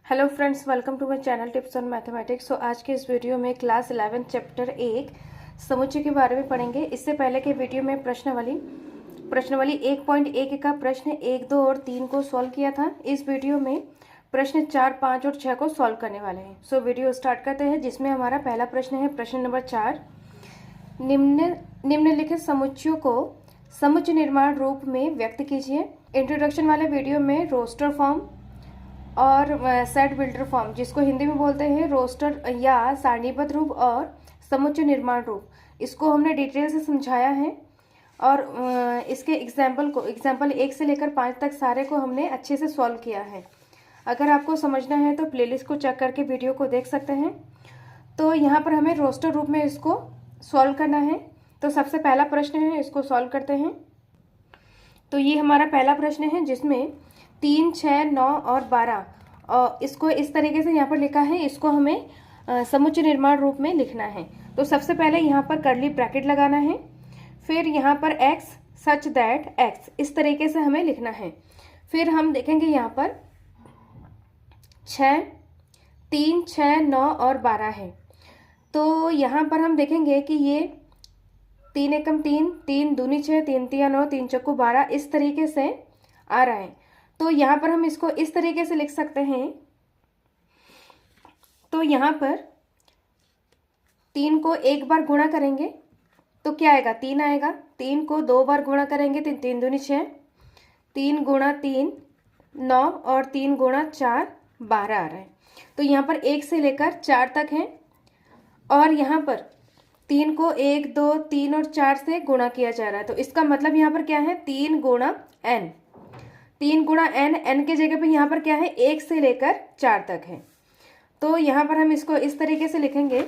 Hello friends, welcome to my channel tips on mathematics. So आज के इस video में क्लास 11 चैप्टर 1 समुच्चय के बारे में पढ़ेंगे। इससे पहले के वीडियो में प्रश्नावली 1.1 का प्रश्न 1, 2 और 3 को सॉल्व किया था। इस वीडियो में प्रश्न 4, 5 और 6 को सॉल्व करने वाले हैं। सो वीडियो स्टार्ट करते हैं, जिसमें हमारा पहला प्रश्न है प्रश्न नंबर 4। निम्नलिखित समुच्चयों को समुच्चय निर्माण रूप में व्यक्त कीजिए। इंट्रोडक्शन वाले वीडियो में रोस्टर फॉर्म और सेट बिल्डर फॉर्म, जिसको हिंदी में बोलते हैं रोस्टर या सारणीबद्ध रूप, और समुच्चय निर्माण रूप, इसको हमने डिटेल से समझाया है। और इसके एग्जाम्पल 1 से लेकर 5 तक सारे को हमने अच्छे से सॉल्व किया है। अगर आपको समझना है तो प्लेलिस्ट को चेक करके वीडियो को देख सकते हैं। तो यहाँ पर हमें रोस्टर रूप में इसको सॉल्व करना है। तो सबसे पहला प्रश्न है, इसको सॉल्व करते हैं। तो ये हमारा पहला प्रश्न है, जिसमें 3, 6, 9 और 12 और इसको इस तरीके से यहाँ पर लिखा है। इसको हमें समुच्चय निर्माण रूप में लिखना है। तो सबसे पहले यहाँ पर कर्ली ब्रैकेट लगाना है, फिर यहाँ पर x सच दैट x, इस तरीके से हमें लिखना है। फिर हम देखेंगे यहाँ पर 3, 6, 9 और 12 है। तो यहाँ पर हम देखेंगे कि ये 3 एकम 3, 3 दूनी 6, 3 तिया 9, 3 चक्कू 12, इस तरीके से आ रहा है। तो यहाँ पर हम इसको इस तरीके से लिख सकते हैं। तो यहाँ पर 3 को एक बार गुणा करेंगे तो क्या आएगा, 3 आएगा। 3 को 2 बार गुणा करेंगे तो 3 दूनी 6, 3 गुणा 3 9 और 3 गुणा 4 12 आ रहा है। तो यहाँ पर 1 से लेकर 4 तक है। और यहाँ पर 3 को 1, 2, 3 और 4 से गुणा किया जा रहा है। तो इसका मतलब यहाँ पर क्या है, 3 गुणा n। 3 गुणा n के जगह पे यहाँ पर क्या है, 1 से लेकर 4 तक है। तो यहाँ पर हम इसको इस तरीके से लिखेंगे।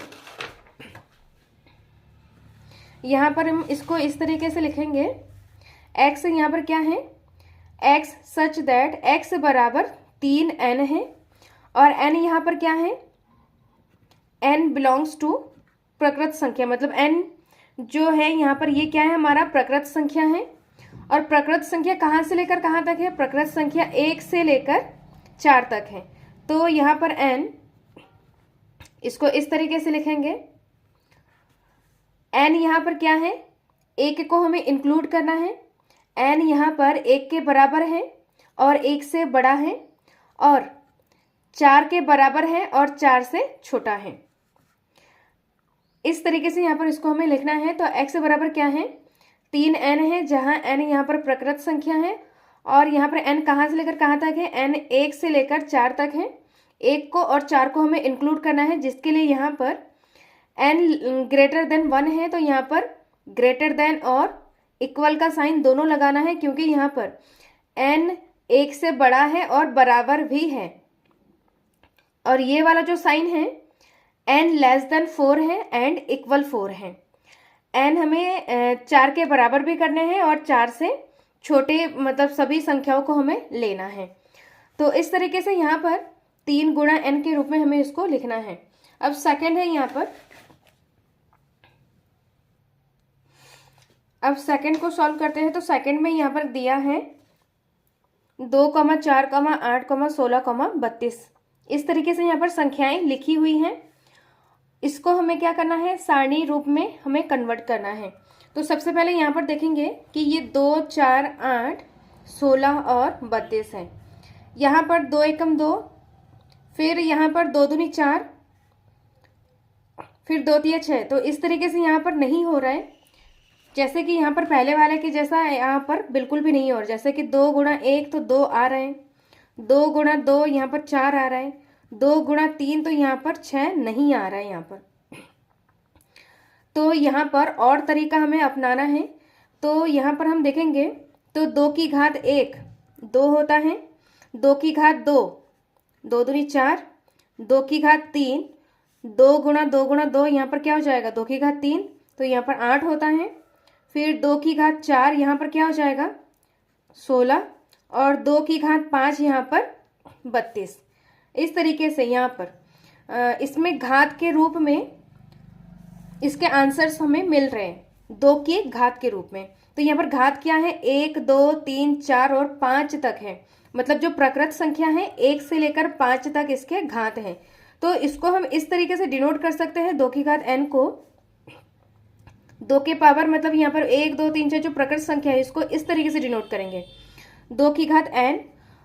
यहाँ पर हम इसको इस तरीके से लिखेंगे। x यहाँ पर क्या है, x सच दैट x बराबर 3n है। और n यहाँ पर क्या है, n बिलोंग्स टू प्रकृत संख्या, मतलब n जो है यहाँ पर ये क्या है, हमारा प्रकृत संख्या है। और प्रकृत संख्या कहाँ से लेकर कहाँ तक है, प्रकृत संख्या 1 से लेकर 4 तक है। तो यहाँ पर n, इसको इस तरीके से लिखेंगे। n यहाँ पर क्या है, 1 को हमें इंक्लूड करना है। n यहाँ पर 1 के बराबर है और 1 से बड़ा है, और 4 के बराबर है और 4 से छोटा है। इस तरीके से यहाँ पर इसको हमें लिखना है। तो x बराबर क्या है, 3n है, जहाँ n यहाँ पर प्रकृत संख्या है। और यहाँ पर n कहाँ से लेकर कहाँ तक है, n 1 से लेकर 4 तक है। 1 को और 4 को हमें इंक्लूड करना है, जिसके लिए यहाँ पर n ग्रेटर देन 1 है। तो यहाँ पर ग्रेटर देन और इक्वल का साइन दोनों लगाना है, क्योंकि यहाँ पर n 1 से बड़ा है और बराबर भी है। और ये वाला जो साइन है n लेस देन 4 है एंड इक्वल 4 है। n हमें 4 के बराबर भी करने हैं और 4 से छोटे, मतलब सभी संख्याओं को हमें लेना है। तो इस तरीके से यहाँ पर 3 गुणा n के रूप में हमें इसको लिखना है। अब सेकंड है यहाँ पर, अब सेकंड को सॉल्व करते हैं। तो सेकंड में यहाँ पर दिया है 2, 4, 8, 16, 32, इस तरीके से यहाँ पर संख्याएं लिखी हुई हैं। इसको हमें क्या करना है, सारणी रूप में हमें कन्वर्ट करना है। तो सबसे पहले यहाँ पर देखेंगे कि ये 2, 4, 8, 16 और 32 है। यहाँ पर 2 एकम 2, फिर यहाँ पर 2 दूनी 4, फिर 2 तिया 6। तो इस तरीके से यहाँ पर नहीं हो रहा है, जैसे कि यहाँ पर पहले वाले के जैसा यहाँ पर बिल्कुल भी नहीं हो रहा। जैसे कि 2 गुणा 1 तो 2 आ रहे हैं, 2 गुणा 2 यहाँ पर 4 आ रहा है, 2 गुणा 3 तो यहाँ पर 6 नहीं आ रहा है यहाँ पर। तो यहाँ पर और तरीका हमें अपनाना है। तो यहाँ पर हम देखेंगे तो 2 की घात 1 2 होता है, 2 की घात 2 2 दूनी 4, 2 की घात 3 2 गुणा 2 गुणा 2 यहाँ पर क्या हो जाएगा, 2 की घात 3, तो यहाँ पर 8 होता है। फिर 2 की घात 4 यहाँ पर क्या हो जाएगा, 16, और 2 की घात 5 यहाँ पर 32। इस तरीके से यहाँ पर इसमें घात के रूप में इसके आंसर्स हमें मिल रहे हैं, 2 के घात के रूप में। तो यहाँ पर घात क्या है, 1, 2, 3, 4 और 5 तक है। मतलब जो प्रकृत संख्या है 1 से लेकर 5 तक इसके घात हैं। तो इसको हम इस तरीके से डिनोट कर सकते हैं, 2 की घात n को 2 के पावर, मतलब यहाँ पर 1 2 3 4 जो प्रकृत संख्या है इसको इस तरीके से डिनोट करेंगे, 2 की घात n,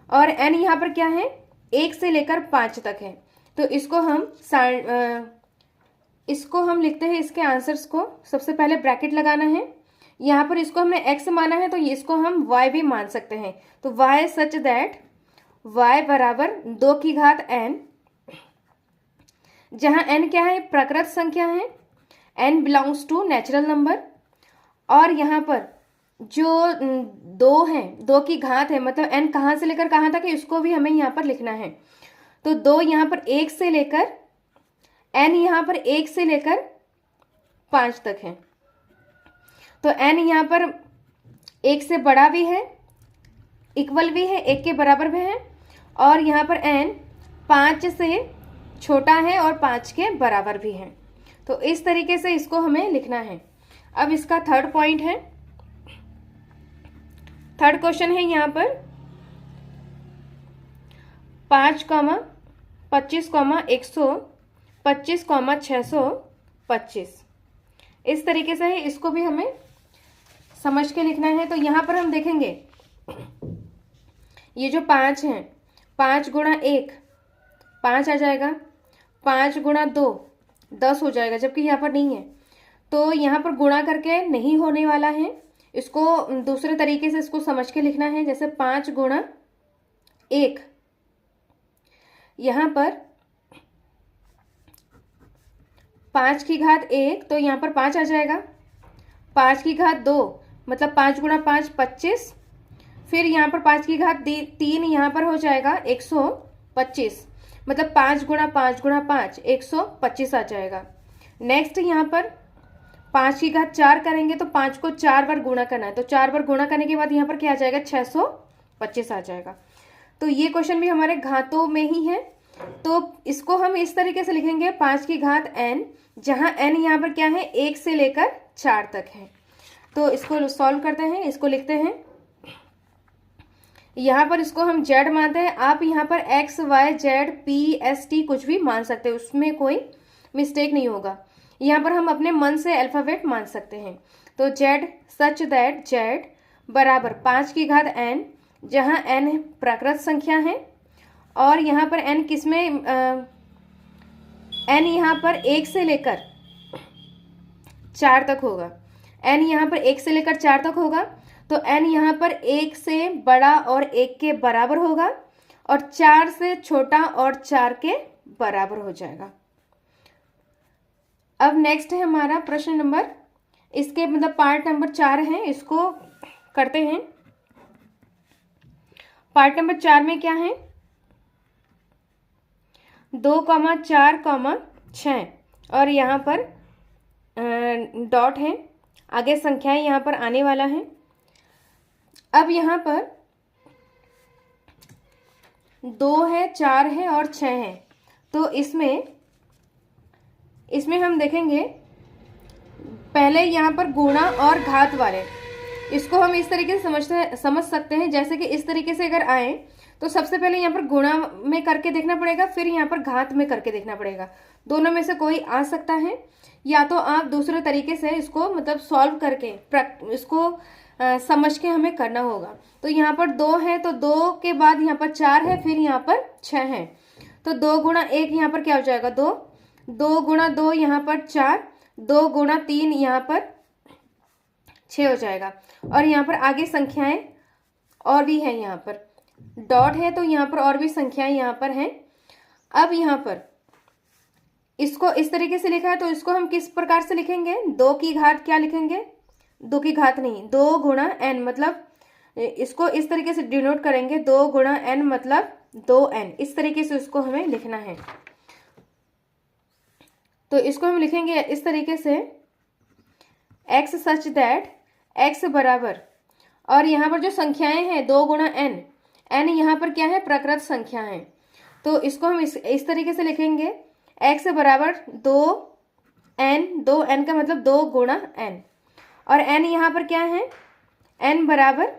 और n यहाँ पर क्या है 1 से लेकर 5 तक है। तो इसको हम लिखते हैं, इसके आंसर्स को सबसे पहले ब्रैकेट लगाना है। यहाँ पर इसको हमने x माना है तो इसको हम y भी मान सकते हैं। तो y सच दैट y बराबर 2 की घात n, जहाँ n क्या है प्राकृत संख्या है, n belongs to natural number, और यहाँ पर जो 2 है 2 की घात है, मतलब n कहाँ से लेकर कहाँ तक है इसको भी हमें यहाँ पर लिखना है। तो 2 यहाँ पर 1 से लेकर n यहाँ पर 1 से लेकर 5 तक है। तो n यहाँ पर 1 से बड़ा भी है, इक्वल भी है, 1 के बराबर भी है, और यहाँ पर n 5 से छोटा है और 5 के बराबर भी है। तो इस तरीके से इसको हमें लिखना है। अब इसका थर्ड पॉइंट है, थर्ड क्वेश्चन है यहाँ पर 5, 25, 125, 625, इस तरीके से है, इसको भी हमें समझ के लिखना है। तो यहाँ पर हम देखेंगे ये जो 5 है, 5 गुणा 1 5 आ जाएगा, 5 गुणा 2 10 हो जाएगा, जबकि यहाँ पर नहीं है। तो यहाँ पर गुणा करके नहीं होने वाला है, इसको दूसरे तरीके से इसको समझ के लिखना है। जैसे 5 गुणा 1, यहाँ पर 5 की घात 1 तो यहाँ पर 5 आ जाएगा, 5 की घात 2 मतलब 5 गुणा 5 25, फिर यहाँ पर 5 की घात 3 यहाँ पर हो जाएगा 125, मतलब 5 गुणा 5 गुणा 5 125 आ जाएगा। नेक्स्ट यहाँ पर 5 की घात 4 करेंगे तो 5 को 4 बार गुणा करना है, तो 4 बार गुणा करने के बाद यहाँ पर क्या आ जाएगा 625 आ जाएगा। तो ये क्वेश्चन भी हमारे घातों में ही है। तो इसको हम इस तरीके से लिखेंगे 5 की घात n, जहां n यहाँ पर क्या है 1 से लेकर 4 तक है। तो इसको सॉल्व करते हैं, इसको लिखते हैं, यहाँ पर इसको हम z मानते हैं। आप यहाँ पर x y z p s t कुछ भी मान सकते हैं, उसमें कोई मिस्टेक नहीं होगा। यहाँ पर हम अपने मन से अल्फाबेट मान सकते हैं। तो z सच दैट z बराबर 5 की घात n, जहाँ n प्राकृत संख्या है, और यहाँ पर n किसमें n यहाँ पर 1 से लेकर 4 तक होगा, n यहाँ पर 1 से लेकर 4 तक होगा। तो n यहाँ पर 1 से बड़ा और 1 के बराबर होगा, और 4 से छोटा और 4 के बराबर हो जाएगा। अब नेक्स्ट है हमारा प्रश्न नंबर, इसके मतलब पार्ट नंबर 4 है, इसको करते हैं। पार्ट नंबर 4 में क्या है 2, 4, 6 और यहाँ पर डॉट है, आगे संख्याएं यहाँ पर आने वाला है। अब यहाँ पर 2 है, 4 है और 6 है। तो इसमें हम देखेंगे पहले यहाँ पर गुणा और घात वाले, इसको हम इस तरीके से समझ सकते हैं। जैसे कि इस तरीके से अगर आए तो सबसे पहले यहाँ पर गुणा में करके देखना पड़ेगा, फिर यहाँ पर घात में करके देखना पड़ेगा। दोनों में से कोई आ सकता है, या तो आप दूसरे तरीके से इसको मतलब सॉल्व करके इसको समझ के हमें करना होगा। तो यहाँ पर 2 है, तो 2 के बाद यहाँ पर 4 है, फिर यहाँ पर 6 है। तो 2 गुणा 1 यहाँ पर क्या हो जाएगा 2, 2 गुणा 2 यहाँ पर 4, 2 गुणा 3 यहाँ पर 6 हो जाएगा। और यहाँ पर आगे संख्याएं और भी हैं, यहाँ पर डॉट है तो यहाँ पर और भी संख्याएं यहाँ पर हैं। अब यहाँ पर इसको इस तरीके से लिखा है, तो इसको हम किस प्रकार से लिखेंगे, 2 की घात क्या लिखेंगे, 2 की घात नहीं 2 गुणा n, मतलब इसको इस तरीके से डिनोट करेंगे, 2 गुणा n मतलब 2n, इस तरीके से उसको हमें लिखना है। तो इसको हम लिखेंगे इस तरीके से x सच दैट x बराबर, और यहाँ पर जो संख्याएं हैं 2 गुणा n, n यहाँ पर क्या है प्रकृत संख्या है। तो इसको हम इस तरीके से लिखेंगे x बराबर 2n, 2n का मतलब 2 गुणा n, और n यहाँ पर क्या है n बराबर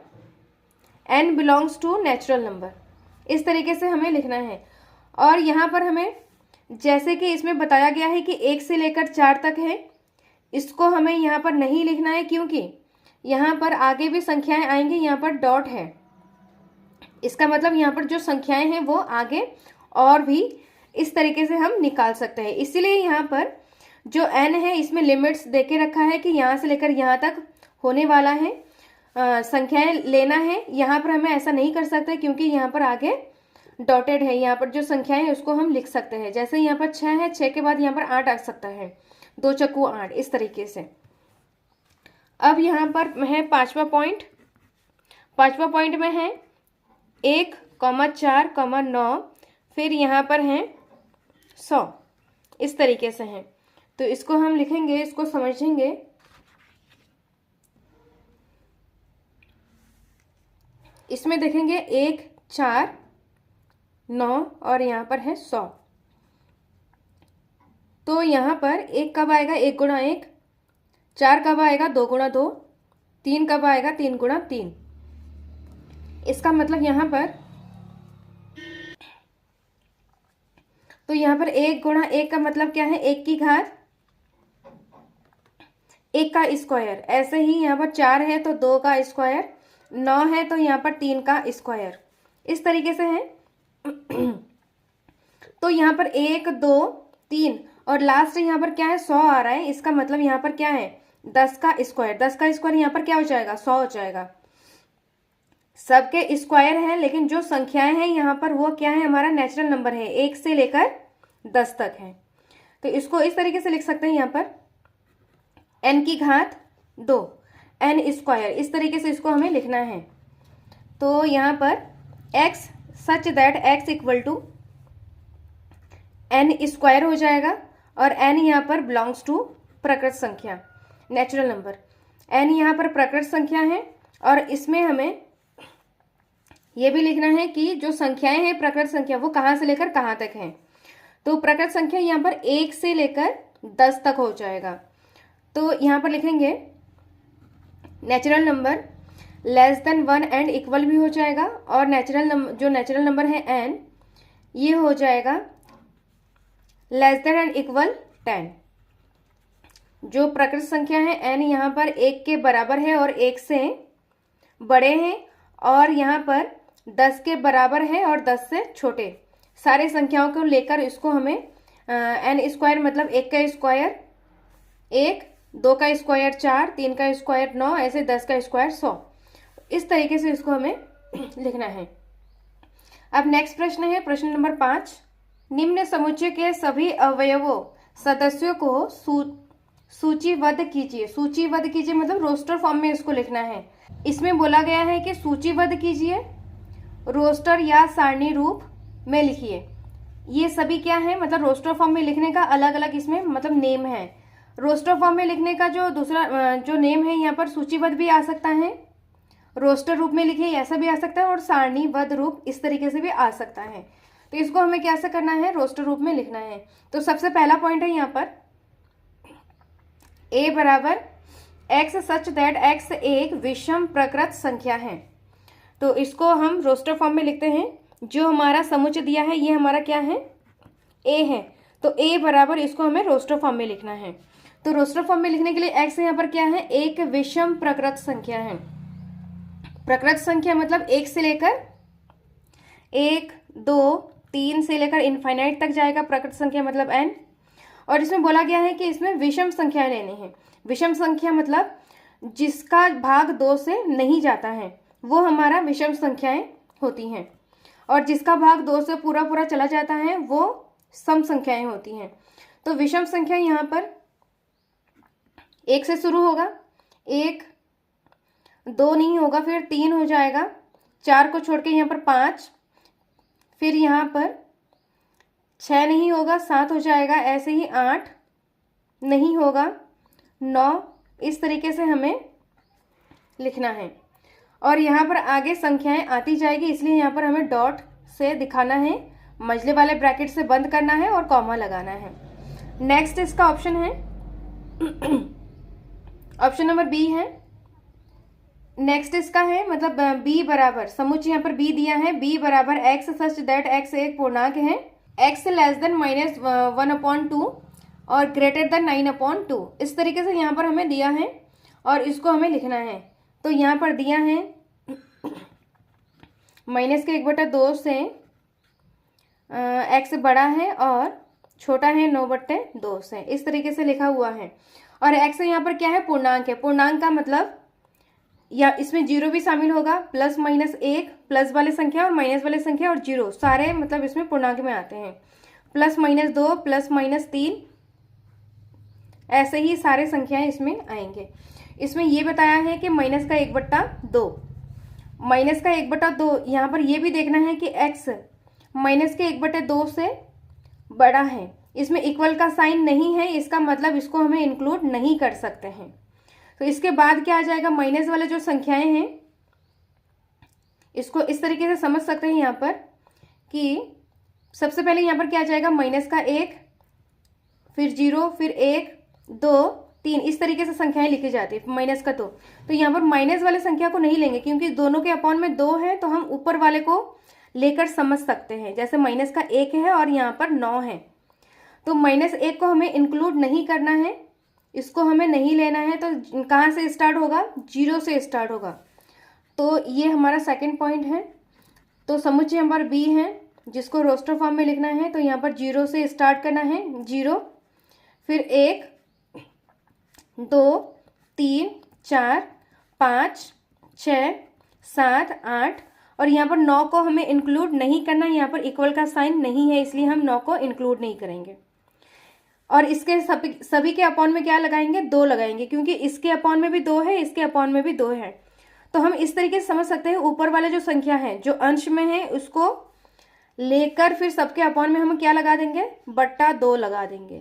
n belongs to natural number, इस तरीके से हमें लिखना है। और यहाँ पर हमें जैसे कि इसमें बताया गया है कि 1 से लेकर 4 तक है, इसको हमें यहाँ पर नहीं लिखना है क्योंकि यहाँ पर आगे भी संख्याएं आएंगी, यहाँ पर डॉट है, इसका मतलब यहाँ पर जो संख्याएं हैं वो आगे और भी इस तरीके से हम निकाल सकते हैं। इसीलिए यहाँ पर जो n है इसमें लिमिट्स देके रखा है कि यहाँ से लेकर यहाँ तक होने वाला है, संख्याएं लेना है। यहाँ पर हमें ऐसा नहीं कर सकते क्योंकि यहाँ पर आगे डॉटेड है, यहाँ पर जो संख्याएं है उसको हम लिख सकते हैं। जैसे यहाँ पर 6 है, 6 के बाद यहाँ पर 8 आ सकता है, 2 चक्कू 8, इस तरीके से। अब यहाँ पर है पांचवा पॉइंट। पांचवा पॉइंट में है 1, 4, 9, फिर यहाँ पर है 100, इस तरीके से है। तो इसको हम लिखेंगे, इसको समझेंगे। इसमें देखेंगे 1, 4, 9 और यहाँ पर है 100। तो यहाँ पर 1 कब आएगा? 1 गुणा 1। 4 कब आएगा? 2 गुणा 2। 3 कब आएगा? 3 गुणा 3। इसका मतलब यहाँ पर, तो यहाँ पर 1 गुणा 1 का मतलब क्या है? 1 की घात 1 का स्क्वायर। ऐसे ही यहाँ पर 4 है तो 2 का स्क्वायर, 9 है तो यहाँ पर 3 का स्क्वायर, इस तरीके से है। तो यहाँ पर 1, 2, 3 और लास्ट यहाँ पर क्या है? 100 आ रहा है। इसका मतलब यहाँ पर क्या है? 10 का स्क्वायर। 10 का स्क्वायर यहाँ पर क्या हो जाएगा? 100 हो जाएगा। सबके स्क्वायर है, लेकिन जो संख्याएं हैं यहाँ पर वो क्या है? हमारा नेचुरल नंबर है, 1 से लेकर 10 तक है। तो इसको इस तरीके से लिख सकते हैं, यहाँ पर n की घात 2, n स्क्वायर, इस तरीके से इसको हमें लिखना है। तो यहाँ पर x such that x equal to n square हो जाएगा और n यहाँ पर बिलोंग्स टू प्रकृत संख्या, नेचुरल नंबर। n यहाँ पर प्रकृत संख्या है और इसमें हमें ये भी लिखना है कि जो संख्याएं हैं प्रकृत संख्या वो कहाँ से लेकर कहाँ तक हैं। तो प्रकृत संख्या यहाँ पर 1 से लेकर 10 तक हो जाएगा। तो यहाँ पर लिखेंगे natural number less than 1 and equal भी हो जाएगा, और नेचुरल नंबर, जो नेचुरल नंबर है n, ये हो जाएगा लेस देन एंड इक्वल 10। जो प्रकृत संख्या है n यहाँ पर 1 के बराबर है और 1 से बड़े हैं, और यहाँ पर 10 के बराबर है और 10 से छोटे, सारे संख्याओं को लेकर इसको हमें n स्क्वायर मतलब 1 का स्क्वायर 1, 2 का स्क्वायर 4, 3 का स्क्वायर 9, ऐसे 10 का स्क्वायर 100, इस तरीके से इसको हमें लिखना है। अब नेक्स्ट प्रश्न है प्रश्न नंबर 5। निम्न समुच्चय के सभी अवयवों सदस्यों को सूचीबद्ध कीजिए। सूचीबद्ध कीजिए मतलब रोस्टर फॉर्म में इसको लिखना है। इसमें बोला गया है कि सूचीबद्ध कीजिए, रोस्टर या सारणी रूप में लिखिए। ये सभी क्या है? मतलब रोस्टर फॉर्म में लिखने का अलग अलग इसमें मतलब नेम है। रोस्टर फॉर्म में लिखने का जो दूसरा जो नेम है यहाँ पर सूचीबद्ध भी आ सकता है, रोस्टर रूप में लिखिए ऐसा भी आ सकता है, और सारणीबद्ध रूप इस तरीके से भी आ सकता है। तो इसको हमें कैसे करना है? रोस्टर रूप में लिखना है। तो सबसे पहला पॉइंट है यहाँ पर a बराबर x सच दैट x एक विषम प्रकृत संख्या है। तो इसको हम रोस्टर फॉर्म में लिखते हैं। जो हमारा समुच्चय दिया है ये हमारा क्या है? a है। तो a बराबर इसको हमें रोस्टर फॉर्म में लिखना है। तो रोस्टर फॉर्म में लिखने के लिए x यहाँ पर क्या है? एक विषम प्रकृत संख्या है। प्रकृत संख्या मतलब 1 से लेकर 1, 2, 3 से लेकर इनफाइनाइट तक जाएगा प्रकृत संख्या मतलब n। और इसमें बोला गया है कि इसमें विषम संख्या लेनी है। विषम संख्या मतलब जिसका भाग 2 से नहीं जाता है वो हमारा विषम संख्याएं होती हैं, और जिसका भाग 2 से पूरा पूरा चला जाता है वो सम संख्याएं होती हैं। तो विषम संख्या यहाँ पर 1 से शुरू होगा, 1, 2 नहीं होगा, फिर 3 हो जाएगा, 4 को छोड़ के यहाँ पर 5, फिर यहाँ पर 6 नहीं होगा, 7 हो जाएगा, ऐसे ही 8 नहीं होगा, 9, इस तरीके से हमें लिखना है। और यहाँ पर आगे संख्याएं आती जाएगी, इसलिए यहाँ पर हमें डॉट से दिखाना है, मझले वाले ब्रैकेट से बंद करना है और कॉमा लगाना है। नेक्स्ट इसका ऑप्शन है ऑप्शन नंबर बी है नेक्स्ट इसका है मतलब b बराबर, समुच्चय यहाँ पर b दिया है, b बराबर x सच दैट x एक पूर्णांक है, x लेस देन -1/2 और ग्रेटर देन 9/2। इस तरीके से यहाँ पर हमें दिया है और इसको हमें लिखना है। तो यहाँ पर दिया है -1/2 से x बड़ा है और छोटा है 9/2 से, इस तरीके से लिखा हुआ है। और x यहाँ पर क्या है, पूर्णांक है। पूर्णांक का मतलब या इसमें जीरो भी शामिल होगा, प्लस माइनस एक, प्लस वाले संख्या और माइनस वाले संख्या और जीरो सारे मतलब इसमें पूर्णांक में आते हैं। +-2, +-3, ऐसे ही सारे संख्याएं इसमें आएंगे। इसमें ये बताया है कि माइनस का 1/2, माइनस का 1/2, यहाँ पर ये भी देखना है कि x माइनस के 1/2 से बड़ा है। इसमें इक्वल का साइन नहीं है, इसका मतलब इसको हमें इंक्लूड नहीं कर सकते हैं। तो इसके बाद क्या आ जाएगा, माइनस वाले जो संख्याएं हैं इसको इस तरीके से समझ सकते हैं यहाँ पर कि सबसे पहले यहाँ पर क्या आ जाएगा, -1, फिर 0, फिर 1, 2, 3, इस तरीके से संख्याएं लिखी जाती है माइनस का। तो यहाँ पर माइनस वाले संख्या को नहीं लेंगे क्योंकि दोनों के अपॉन में 2 है, तो हम ऊपर वाले को लेकर समझ सकते हैं। जैसे माइनस का 1 है और यहाँ पर 9 है, तो -1 को हमें इंक्लूड नहीं करना है, इसको हमें नहीं लेना है। तो कहाँ से स्टार्ट होगा, 0 से स्टार्ट होगा। तो ये हमारा सेकंड पॉइंट है। तो समुच्चय नंबर बी है जिसको रोस्टर फॉर्म में लिखना है, तो यहाँ पर 0 से स्टार्ट करना है, 0, फिर 1, 2, 3, 4, 5, 6, 7, 8 और यहाँ पर 9 को हमें इंक्लूड नहीं करना, यहाँ पर इक्वल का साइन नहीं है इसलिए हम 9 को इंक्लूड नहीं करेंगे। और इसके सभी के अपॉन में क्या लगाएंगे, 2 लगाएंगे, क्योंकि इसके अपॉन में भी 2 है, इसके अपॉन में भी 2 है। तो हम इस तरीके से समझ सकते हैं, ऊपर वाले जो संख्या है जो अंश में है उसको लेकर फिर सबके अपॉन में हम क्या लगा देंगे, /2 लगा देंगे।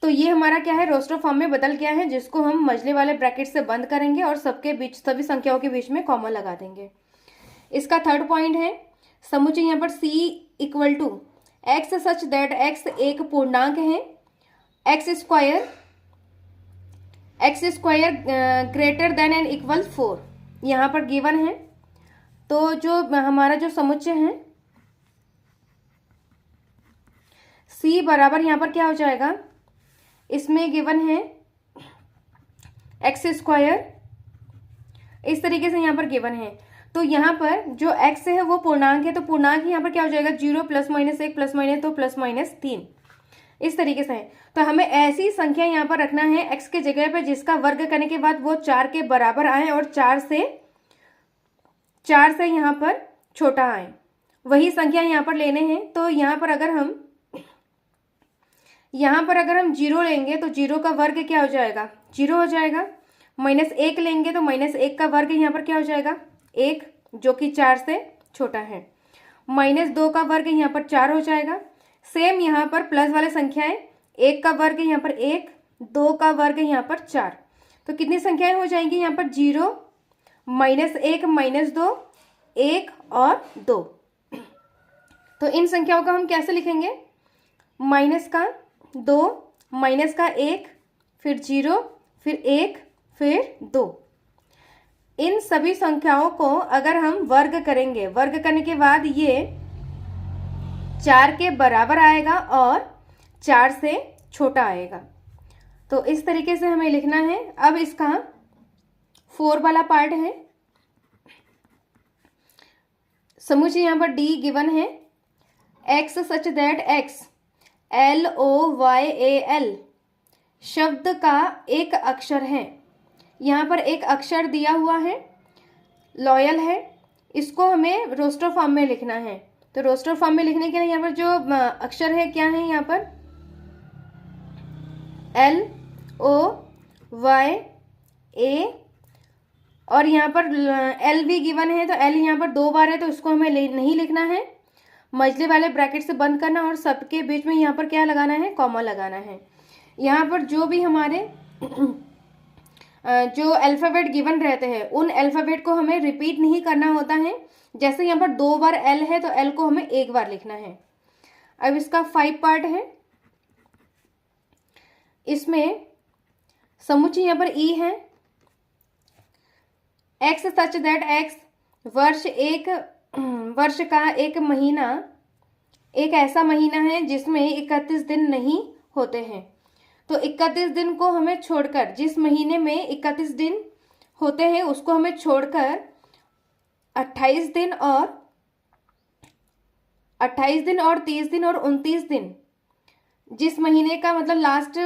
तो ये हमारा क्या है, रोस्टर फॉर्म में बदल गया है, जिसको हम मझले वाले ब्रैकेट से बंद करेंगे और सबके बीच सभी संख्याओं के बीच में कॉमा लगा देंगे। इसका थर्ड पॉइंट है, समुच्चय यहाँ पर C = x such that x एक पूर्णांक है, x square greater than and equal 4 यहाँ पर गिवन है। तो जो हमारा जो समुच्चय है C बराबर यहाँ पर क्या हो जाएगा, इसमें गिवन है x स्क्वायर, इस तरीके से यहाँ पर गिवन है। तो यहाँ पर जो x है वो पूर्णांक है, तो पूर्णांक यहाँ पर क्या हो जाएगा, 0, +-1, +-2, +-3, इस तरीके से है। तो हमें ऐसी संख्या यहाँ पर रखना है x के जगह पे जिसका वर्ग करने के बाद वो 4 के बराबर आए और 4 से यहाँ पर छोटा आए, वही संख्या यहाँ पर लेने हैं। तो यहाँ पर अगर हम 0 लेंगे तो 0 का वर्ग क्या हो जाएगा, 0 हो जाएगा। -1 लेंगे तो -1 का वर्ग यहाँ पर क्या हो जाएगा, 1, जो कि 4 से छोटा है। -2 का वर्ग यहाँ पर 4 हो जाएगा। सेम यहाँ पर प्लस वाले संख्याएं, 1 का वर्ग यहाँ पर 1, 2 का वर्ग यहाँ पर 4, तो कितनी संख्याएं हो जाएंगी यहाँ पर, 0, -1, -2, 1 और 2। तो इन संख्याओं को हम कैसे लिखेंगे, -2, -1, फिर 0, फिर 1, फिर 2। इन सभी संख्याओं को अगर हम वर्ग करेंगे, वर्ग करने के बाद ये 4 के बराबर आएगा और 4 से छोटा आएगा। तो इस तरीके से हमें लिखना है। अब इसका 4 वाला पार्ट है, समुच्चय यहाँ पर D गिवन है, x such that x LOYAL शब्द का एक अक्षर है। यहाँ पर एक अक्षर दिया हुआ है, लॉयल है, इसको हमें रोस्टर फॉर्म में लिखना है। तो रोस्टर फॉर्म में लिखने के लिए यहाँ पर जो अक्षर है क्या है, यहाँ पर LOYA और यहाँ पर L भी गिवन है, तो L यहाँ पर 2 बार है, तो उसको हमें नहीं लिखना है, मझले वाले ब्रैकेट से बंद करना और सबके बीच में यहाँ पर क्या लगाना है, कॉमा लगाना है। यहाँ पर जो भी हमारे जो अल्फ़ाबेट गिवन रहते हैं उन अल्फ़ाबेट को हमें रिपीट नहीं करना होता है। जैसे यहाँ पर 2 बार L है तो L को हमें 1 बार लिखना है। अब इसका 5 पार्ट है, इसमें समुच्चय यहाँ पर ई है। एक्स सच दैट एक्स वर्ष का एक महीना, एक ऐसा महीना है जिसमें 31 दिन नहीं होते हैं। तो 31 दिन को हमें छोड़कर, जिस महीने में 31 दिन होते हैं उसको हमें छोड़कर 28 दिन और 30 दिन और 29 दिन, जिस महीने का मतलब लास्ट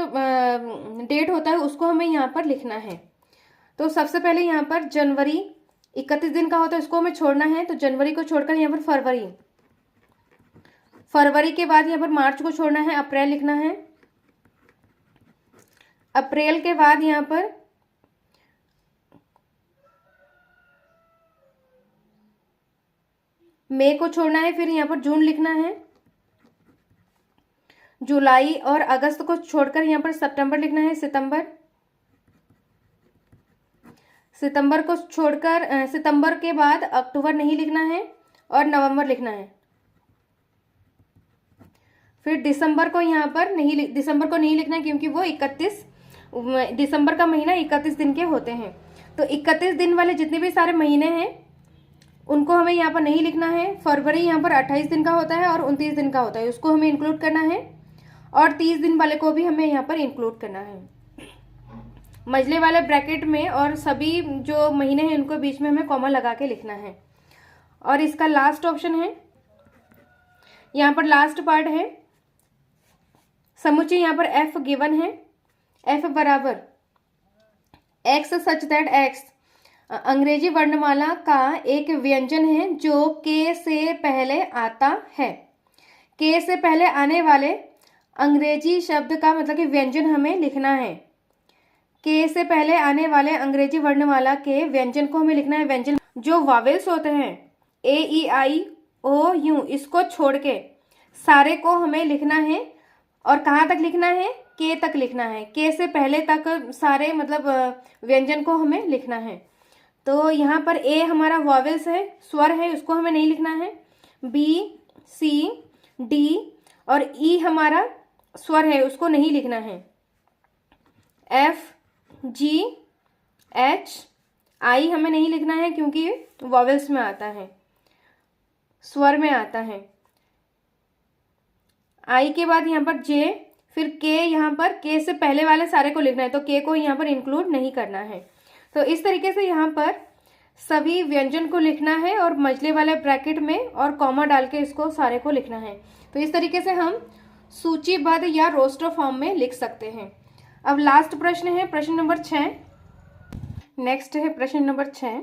डेट होता है उसको हमें यहाँ पर लिखना है। तो सबसे पहले यहाँ पर जनवरी 31 दिन का होता है, उसको हमें छोड़ना है। तो जनवरी को छोड़कर यहाँ पर फरवरी के बाद यहाँ पर मार्च को छोड़ना है, अप्रैल लिखना है। अप्रैल के बाद यहाँ पर मई को छोड़ना है, फिर यहाँ पर जून लिखना है। जुलाई और अगस्त को छोड़कर यहाँ पर सितंबर लिखना है। सितंबर को छोड़कर सितंबर के बाद अक्टूबर नहीं लिखना है और नवंबर लिखना है। फिर दिसंबर को यहाँ पर दिसंबर को नहीं लिखना है क्योंकि वो 31 दिसंबर का महीना 31 दिन के होते हैं। तो 31 दिन वाले जितने भी सारे महीने हैं उनको हमें यहाँ पर नहीं लिखना है। फरवरी यहाँ पर 28 दिन का होता है और 29 दिन का होता है, उसको हमें इंक्लूड करना है। और 30 दिन वाले को भी हमें यहाँ पर इंक्लूड करना है मझले वाले ब्रैकेट में, और सभी जो महीने हैं उनको बीच में हमें कॉमा लगा के लिखना है। और इसका लास्ट ऑप्शन है, यहाँ पर लास्ट पार्ट है समुच्चय, यहाँ पर एफ गिवन है। एफ बराबर एक्स सच दैट एक्स अंग्रेजी वर्णमाला का एक व्यंजन है जो के से पहले आता है। के से पहले आने वाले अंग्रेजी शब्द का मतलब कि व्यंजन हमें लिखना है। के से पहले आने वाले अंग्रेजी वर्णमाला के व्यंजन को हमें लिखना है। व्यंजन जो वावेल्स होते हैं ए ई आई ओ यू, इसको छोड़ के सारे को हमें लिखना है। और कहाँ तक लिखना है? के तक लिखना है। के से पहले तक सारे मतलब व्यंजन को हमें लिखना है। तो यहाँ पर ए हमारा वॉवेल्स है, स्वर है, उसको हमें नहीं लिखना है। बी सी डी और ई हमारा स्वर है, उसको नहीं लिखना है। एफ जी एच आई हमें नहीं लिखना है क्योंकि वॉवेल्स में आता है, स्वर में आता है। आई के बाद यहाँ पर जे, फिर के, यहाँ पर के से पहले वाले सारे को लिखना है, तो के को यहाँ पर इंक्लूड नहीं करना है। तो इस तरीके से यहाँ पर सभी व्यंजन को लिखना है और मझले वाले ब्रैकेट में और कॉमा डाल के इसको सारे को लिखना है। तो इस तरीके से हम सूचीबद्ध या रोस्टर फॉर्म में लिख सकते हैं। अब लास्ट प्रश्न है प्रश्न नंबर 6। नेक्स्ट है प्रश्न नंबर 6।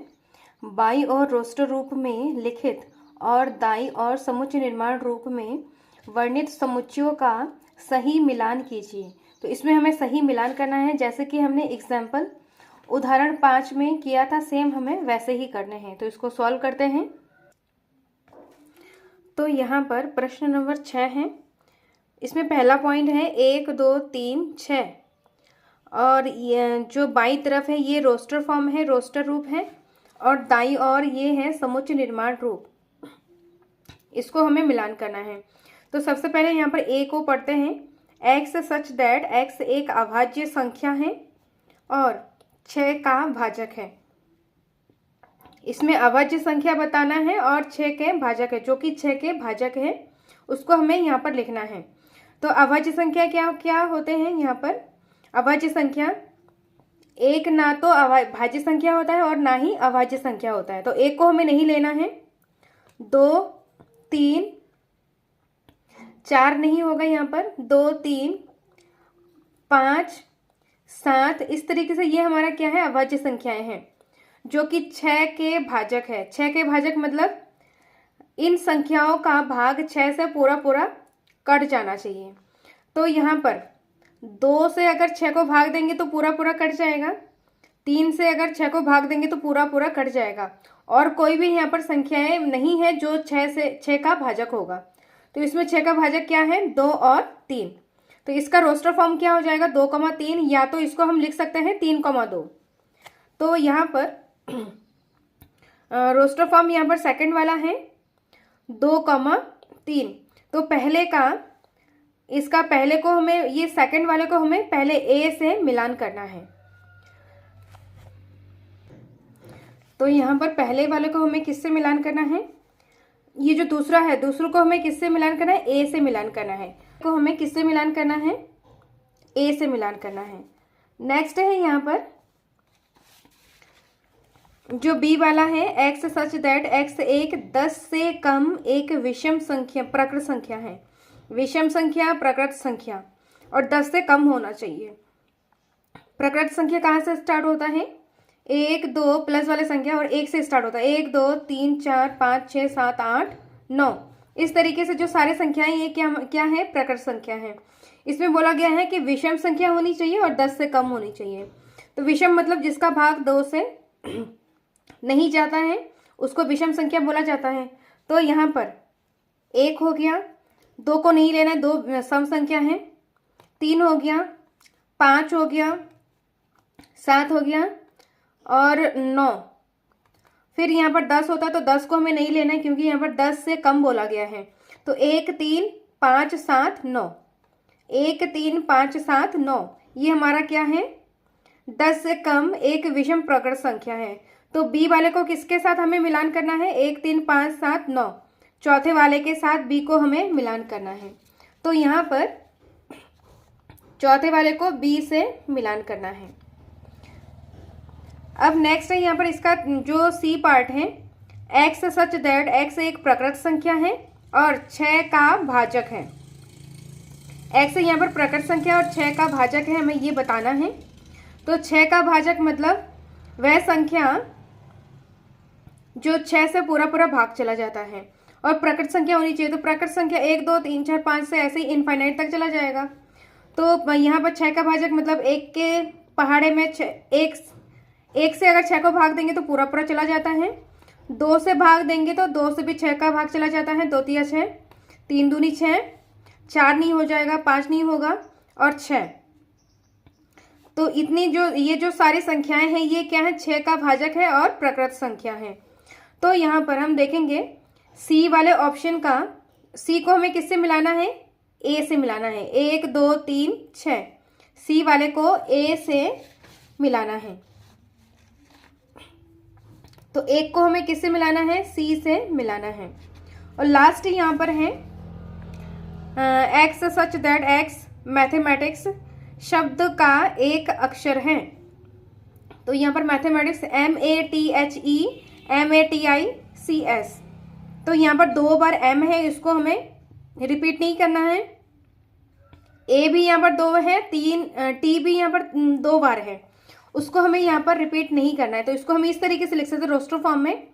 बाई और रोस्टर रूप में लिखित और दाई और समुच्चय निर्माण रूप में वर्णित समुच्चयों का सही मिलान कीजिए। तो इसमें हमें सही मिलान करना है, जैसे कि हमने एग्जाम्पल उदाहरण 5 में किया था, सेम हमें वैसे ही करने हैं। तो इसको सॉल्व करते हैं। तो यहाँ पर प्रश्न नंबर 6 है। इसमें पहला पॉइंट है 1 2 3 6 और ये जो बाई तरफ है ये रोस्टर फॉर्म है, रोस्टर रूप है, और दाई और ये है समुच्चय निर्माण रूप। इसको हमें मिलान करना है। तो सबसे पहले यहाँ पर ए को पढ़ते हैं। एक्स सच दैट एक्स एक अभाज्य संख्या है और 6 का भाजक है। इसमें अभाज्य संख्या बताना है और 6 के भाजक है, जो कि 6 के भाजक है उसको हमें यहाँ पर लिखना है। तो अभाज्य संख्या क्या क्या होते हैं यहाँ पर? अभाज्य संख्या एक ना तो भाज्य संख्या होता है और ना ही अभाज्य संख्या होता है। तो एक को हमें नहीं लेना है। 2 3 4 नहीं होगा यहाँ पर, 2 3 5 7, इस तरीके से ये हमारा क्या है? अभाज्य संख्याएं हैं जो कि 6 के भाजक है। 6 के भाजक मतलब इन संख्याओं का भाग 6 से पूरा पूरा कट जाना चाहिए। तो यहाँ पर 2 से अगर 6 को भाग देंगे तो पूरा पूरा कट जाएगा। 3 से अगर 6 को भाग देंगे तो पूरा पूरा कट जाएगा। और कोई भी यहाँ पर संख्याएं नहीं है जो 6 का भाजक होगा। तो इसमें 6 का भाजक क्या है? 2 और 3। तो इसका रोस्टर फॉर्म क्या हो जाएगा? 2,3, या तो इसको हम लिख सकते हैं 3,2। तो यहाँ पर रोस्टर फॉर्म यहाँ पर सेकंड वाला है 2,3। तो पहले का इसका पहले को हमें, ये सेकंड वाले को हमें पहले ए से मिलान करना है। तो यहाँ पर पहले वाले को हमें किससे मिलान करना है, ये जो दूसरा है, दूसरों को हमें किससे मिलान करना है, ए से मिलान करना है, को हमें किससे मिलान करना है, ए से मिलान करना है। नेक्स्ट है यहाँ पर जो बी वाला है, एक्स सच दैट एक्स एक 10 से कम एक विषम संख्या प्रकृत संख्या है, विषम संख्या प्रकृत संख्या, और 10 से कम होना चाहिए। प्रकृत संख्या कहाँ से स्टार्ट होता है, 1 2 प्लस वाले संख्या और 1 से स्टार्ट होता है, 1 2 3 4 5 6 7 8 9, इस तरीके से जो सारे संख्याएं ये क्या है, प्रकृत संख्या है। इसमें बोला गया है कि विषम संख्या होनी चाहिए और 10 से कम होनी चाहिए। तो विषम मतलब जिसका भाग 2 से नहीं जाता है उसको विषम संख्या बोला जाता है। तो यहाँ पर 1 हो गया, 2 को नहीं लेना है, 2 सम संख्या है, 3 हो गया, 5 हो गया, 7 हो गया और 9। फिर यहाँ पर 10 होता है तो 10 को हमें नहीं लेना है क्योंकि यहाँ पर 10 से कम बोला गया है। तो 1 3 5 7 9, 1 3 5 7 9, ये हमारा क्या है, 10 से कम एक विषम प्रकृत संख्या है। तो बी वाले को किसके साथ हमें मिलान करना है, 1 3 5 7 9, चौथे वाले के साथ बी को हमें मिलान करना है। तो यहाँ पर चौथे वाले को बी से मिलान करना है। अब नेक्स्ट है यहाँ पर इसका जो सी पार्ट है, एक्स सच दैट एक्स एक प्रकृत संख्या है और 6 का भाजक है। एक्स यहाँ पर प्रकृत संख्या और 6 का भाजक है, हमें ये बताना है। तो 6 का भाजक मतलब वह संख्या जो 6 से पूरा पूरा भाग चला जाता है और प्रकृत संख्या होनी चाहिए। तो प्रकृत संख्या 1 2 3 4 5 से ऐसे ही इनफाइनाइट तक चला जाएगा। तो यहाँ पर 6 का भाजक मतलब 1 के पहाड़े में 1 से अगर 6 को भाग देंगे तो पूरा पूरा चला जाता है, 2 से भाग देंगे तो 2 से भी 6 का भाग चला जाता है, 2 तिया 6, 3 दूनी 6, 4 नहीं हो जाएगा, 5 नहीं होगा और 6। तो इतनी ये जो सारी संख्याएं हैं ये क्या है, 6 का भाजक है और प्रकृत संख्या है। तो यहाँ पर हम देखेंगे सी वाले ऑप्शन का, सी को हमें किससे मिलाना है, ए से मिलाना है, 1 2 3 6, सी वाले को ए से मिलाना है। तो एक को हमें किससे मिलाना है, सी से मिलाना है। और लास्ट यहाँ पर है x such that x mathematics शब्द का एक अक्षर है। तो यहाँ पर मैथमेटिक्स MATHEMATICS, तो यहाँ पर 2 बार M है, इसको हमें रिपीट नहीं करना है। A भी यहाँ पर 2 है, T भी यहाँ पर 2 बार है, उसको हमें यहाँ पर रिपीट नहीं करना है। तो इसको हम इस तरीके से लिख सकते हैं रोस्टर फॉर्म में,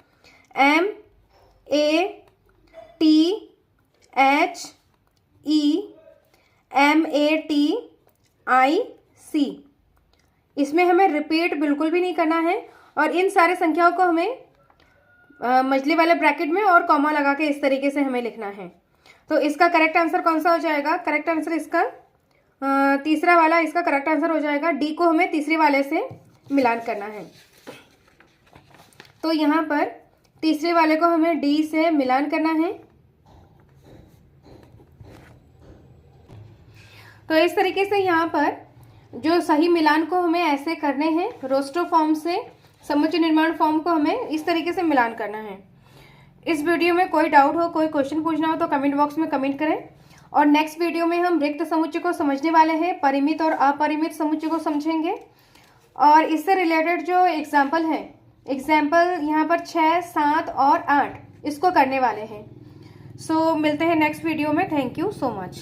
MATHEMATIC, इसमें हमें रिपीट बिल्कुल भी नहीं करना है। और इन सारे संख्याओं को हमें मछली वाले ब्रैकेट में और कॉमा लगा के इस तरीके से हमें लिखना है। तो इसका करेक्ट आंसर कौन सा हो जाएगा, करेक्ट आंसर इसका तीसरा वाला इसका करेक्ट आंसर हो जाएगा। डी को हमें तीसरे वाले से मिलान करना है। तो यहाँ पर तीसरे वाले को हमें डी से मिलान करना है। तो इस तरीके से यहाँ पर जो सही मिलान को हमें ऐसे करने हैं, रोस्टर फॉर्म से समुच्चय निर्माण फॉर्म को हमें इस तरीके से मिलान करना है। इस वीडियो में कोई डाउट हो, कोई क्वेश्चन पूछना हो तो कमेंट बॉक्स में कमेंट करें। और नेक्स्ट वीडियो में हम रिक्त समुच्चय को समझने वाले हैं, परिमित और अपरिमित समुच्चय को समझेंगे। और इससे रिलेटेड जो एग्जाम्पल है, एग्जाम्पल यहाँ पर 6 7 और 8 इसको करने वाले हैं। सो मिलते हैं नेक्स्ट वीडियो में। Thank you so much.